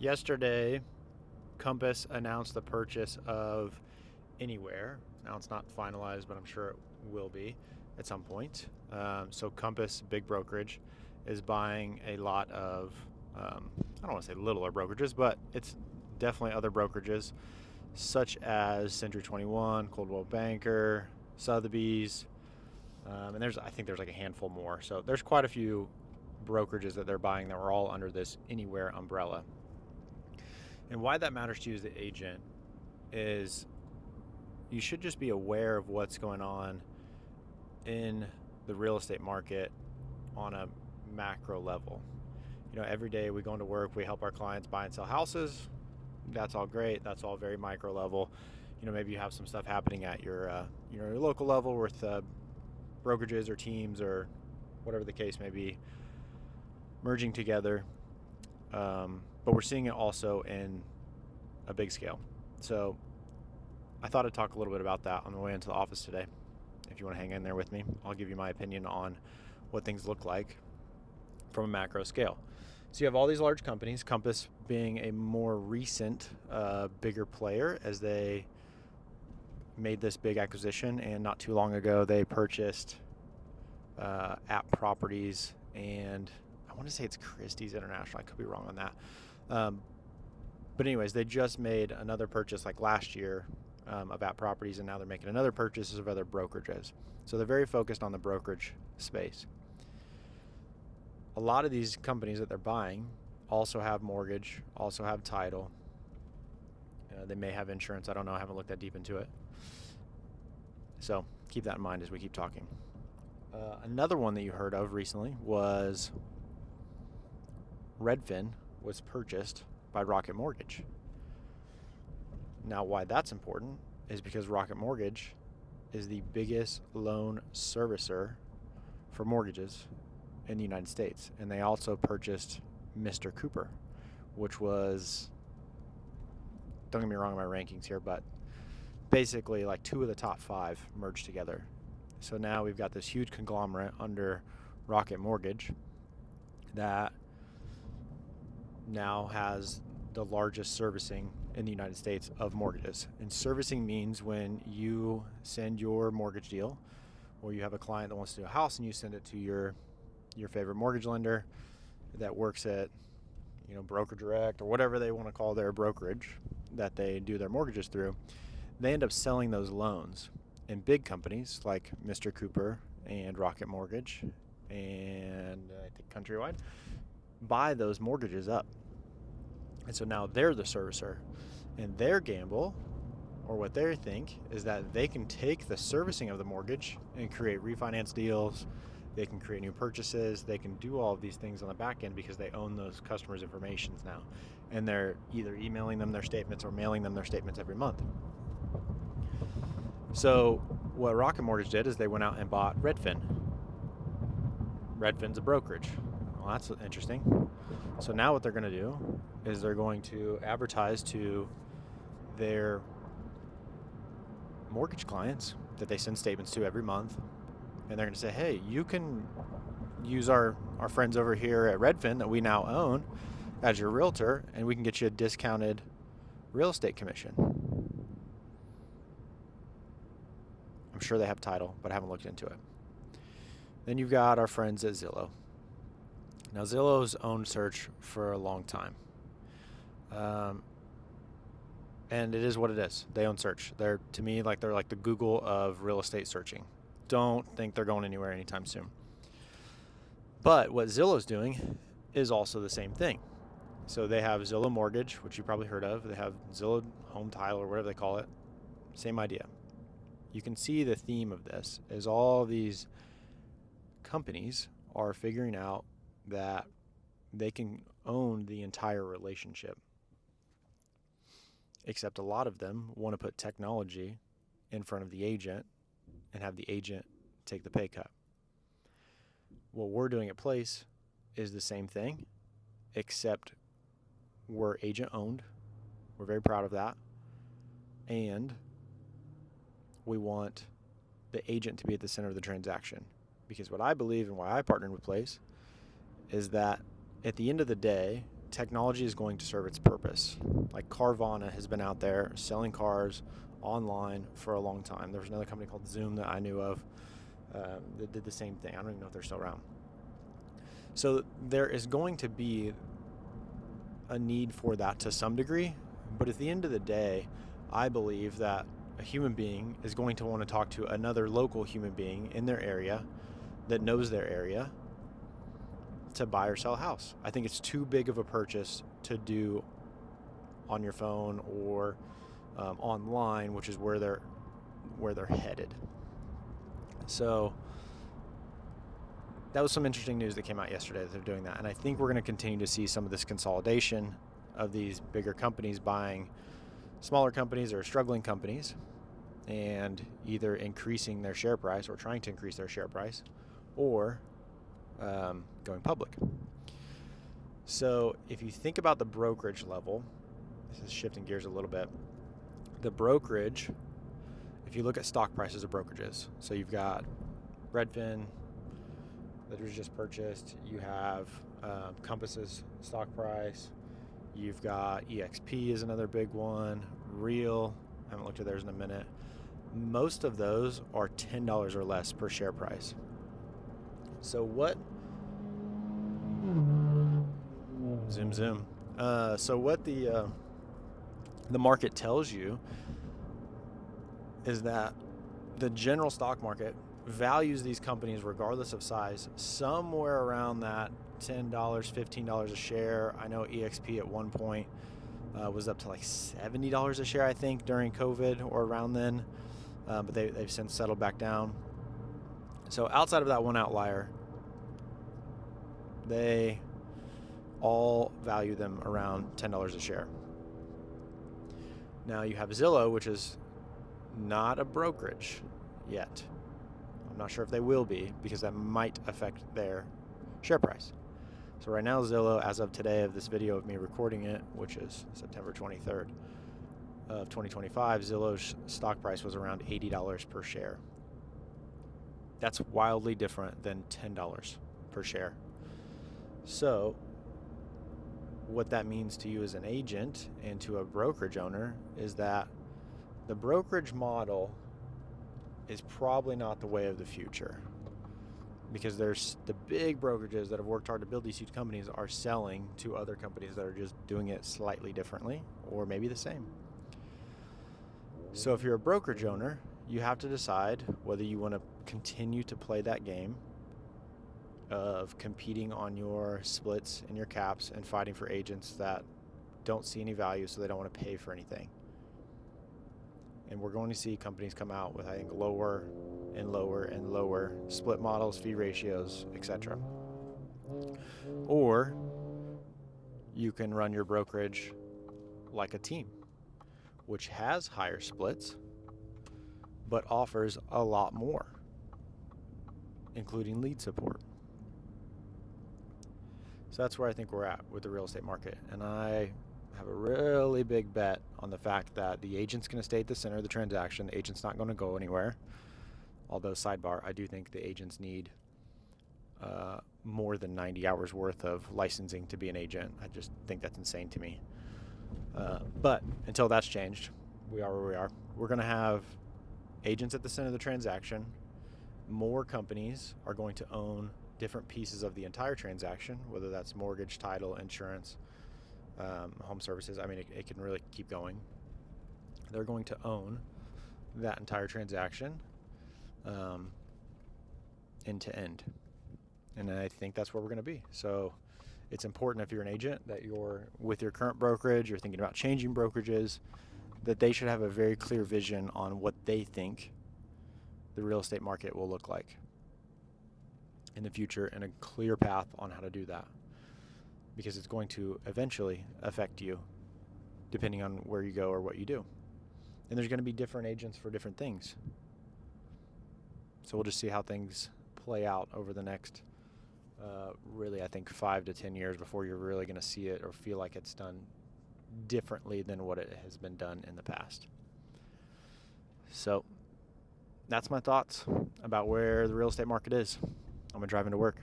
Yesterday, Compass announced the purchase of Anywhere. Now it's not finalized, but I'm sure it will be at some point. So Compass, big brokerage, is buying a lot of, I don't want to say littler brokerages, but it's definitely other brokerages such as Century 21, Coldwell Banker, Sotheby's, and I think there's like a handful more. So there's quite a few brokerages that they're buying that were all under this Anywhere umbrella. And why that matters to you as the agent is you should just be aware of what's going on in the real estate market on a macro level. Every day we go into work, we help our clients buy and sell houses. That's all great. That's all very micro level. Maybe you have some stuff happening at your local level with brokerages or teams or whatever the case may be merging together. But we're seeing it also in a big scale. So I thought I'd talk a little bit about that on the way into the office today. If you want to hang in there with me, I'll give you my opinion on what things look like from a macro scale. So you have all these large companies, Compass being a more recent, bigger player as they made this big acquisition. And not too long ago, they purchased App Properties, and I want to say it's Christie's International. I could be wrong on that. But anyways, they just made another purchase like last year of App Properties, and now they're making another purchase of other brokerages. So they're very focused on the brokerage space. A lot of these companies that they're buying also have mortgage, also have title. They may have insurance. I don't know. I haven't looked that deep into it. So keep that in mind as we keep talking. Another one that you heard of recently was Redfin was purchased by Rocket Mortgage. Now, why that's important is because Rocket Mortgage is the biggest loan servicer for mortgages in the United States. And they also purchased Mr. Cooper, which was, don't get me wrong in my rankings here, but basically like 2 of the top 5 merged together. So now we've got this huge conglomerate under Rocket Mortgage that now has the largest servicing in the United States of mortgages. And servicing means when you send your mortgage deal, or you have a client that wants to do a house and you send it to your favorite mortgage lender that works at Broker Direct or whatever they want to call their brokerage that they do their mortgages through, they end up selling those loans. And big companies like Mr. Cooper and Rocket Mortgage and I think Countrywide buy those mortgages up. And so now they're the servicer, and their gamble, or what they think, is that they can take the servicing of the mortgage and create refinance deals. They can create new purchases. They can do all of these things on the back end because they own those customers' information now. And they're either emailing them their statements or mailing them their statements every month. So what Rocket Mortgage did is they went out and bought Redfin. Redfin's a brokerage. Well, that's interesting. So now what they're going to do is they're going to advertise to their mortgage clients that they send statements to every month. And they're going to say, hey, you can use our friends over here at Redfin that we now own as your realtor, and we can get you a discounted real estate commission. I'm sure they have title, but I haven't looked into it. Then you've got our friends at Zillow. Now, Zillow's owned search for a long time. And it is what it is. They own search. They're like the Google of real estate searching. Don't think they're going anywhere anytime soon. But what Zillow's doing is also the same thing. So they have Zillow Mortgage, which you probably heard of. They have Zillow Home Title or whatever they call it. Same idea. You can see the theme of this is all these companies are figuring out that they can own the entire relationship. Except a lot of them want to put technology in front of the agent and have the agent take the pay cut. What we're doing at Place is the same thing, except we're agent owned. We're very proud of that. And we want the agent to be at the center of the transaction. Because what I believe and why I partnered with Place is that at the end of the day, technology is going to serve its purpose. Like Carvana has been out there selling cars online for a long time. There was another company called Zoom that I knew of that did the same thing. I don't even know if they're still around. So there is going to be a need for that to some degree, but at the end of the day, I believe that a human being is going to want to talk to another local human being in their area that knows their area to buy or sell a house. I think it's too big of a purchase to do on your phone or online, which is where they're headed. So that was some interesting news that came out yesterday that they're doing that. And I think we're going to continue to see some of this consolidation of these bigger companies buying smaller companies or struggling companies and either increasing their share price or trying to increase their share price or going public. So if you think about the brokerage level, this is shifting gears a little bit. The brokerage, if you look at stock prices of brokerages, so you've got Redfin that was just purchased, you have Compass's stock price, you've got EXP is another big one, Real, I haven't looked at theirs in a minute. Most of those are $10 or less per share price. So what zoom. So what the market tells you is that the general stock market values these companies regardless of size somewhere around that $10, $15 a share. I know EXP at one point was up to like $70 a share, I think, during COVID or around then, but they've since settled back down. So outside of that one outlier, they all value them around $10 a share. Now you have Zillow, which is not a brokerage yet. I'm not sure if they will be, because that might affect their share price. So right now Zillow, as of today of this video of me recording it, which is September 23rd of 2025, Zillow's stock price was around $80 per share. That's wildly different than $10 per share. So what that means to you as an agent and to a brokerage owner is that the brokerage model is probably not the way of the future, because there's the big brokerages that have worked hard to build these huge companies are selling to other companies that are just doing it slightly differently or maybe the same. So if you're a brokerage owner, you have to decide whether you want to continue to play that game of competing on your splits and your caps and fighting for agents that don't see any value, so they don't want to pay for anything. And we're going to see companies come out with, I think, lower and lower and lower split models, fee ratios, etc. Or you can run your brokerage like a team, which has higher splits, but offers a lot more, including lead support. So that's where I think we're at with the real estate market. And I have a really big bet on the fact that the agent's going to stay at the center of the transaction. The agent's not going to go anywhere. Although, sidebar, I do think the agents need more than 90 hours worth of licensing to be an agent. I just think that's insane to me. But until that's changed, we are where we are. We're going to have agents at the center of the transaction. More companies are going to own different pieces of the entire transaction, whether that's mortgage, title, insurance, home services. I mean, it can really keep going. They're going to own that entire transaction end to end. And I think that's where we're going to be. So it's important, if you're an agent, that you're with your current brokerage, you're thinking about changing brokerages, that they should have a very clear vision on what they think the real estate market will look like in the future, and a clear path on how to do that, because it's going to eventually affect you depending on where you go or what you do. And there's going to be different agents for different things. So we'll just see how things play out over the next really, I think, 5 to 10 years before you're really going to see it or feel like it's done differently than what it has been done in the past. So that's my thoughts about where the real estate market is. I'm going to drive into work.